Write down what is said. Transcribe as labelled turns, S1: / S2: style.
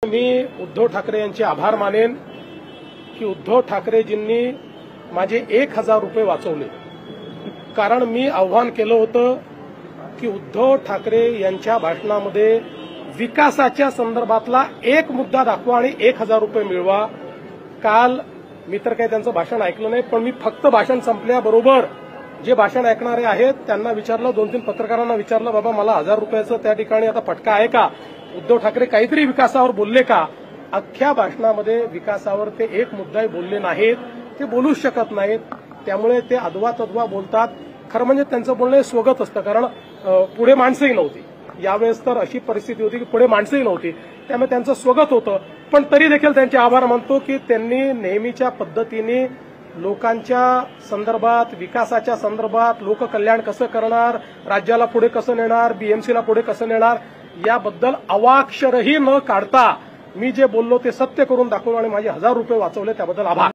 S1: मी उद्धव ठाकरे यांचे आभार मानेन की उद्धव ठाकरेजींनी माझे 1000 रुपये वाचवले। कारण मी आव्हान केलं होतं की उद्धव ठाकरे यांच्या भाषणामध्ये विकासाच्या संदर्भातला एक मुद्दा दाखवा आणि 1000 रुपये मिळवा। काल मी तर काही त्यांचं भाषण ऐकलं नाही, पण मी फक्त भाषण संपल्याबरोबर जे भाषण ऐकणारे आहेत त्यांना विचारलं, 2-3 पत्रकारांना विचारलं, बाबा मला 1000 रुपयाचं त्या ठिकाणी आता फटका आहे का? उद्धव ठाकरे काहीतरी विकासावर बोलले का? अख्ख्या भाषणामध्ये विकासावर ते एक मुद्दाही बोलले नाहीत, ते बोलूच शकत नाहीत। त्यामुळे ते अदवा तद्वा बोलतात। खरं म्हणजे त्यांचं बोलणं स्वगत असतं, कारण पुढे माणसंही नव्हती। यावेळेस तर अशी परिस्थिती होती की पुढे माणसंही नव्हती, त्यामुळे त्यांचं स्वगत होतं। पण तरी देखील त्यांचे आभार मानतो की त्यांनी नेहमीच्या पद्धतीने लोकांच्या संदर्भात, विकासाच्या संदर्भात, लोककल्याण कसं करणार, राज्याला पुढे कसं नेणार, बीएमसीला पुढे कसं नेणार, याबद्दल अवाक्षरही न काढता मी जे बोललो ते सत्य करून दाखवलं आणि माझे 1000 रुपये वाचवले, त्याबद्दल आभार।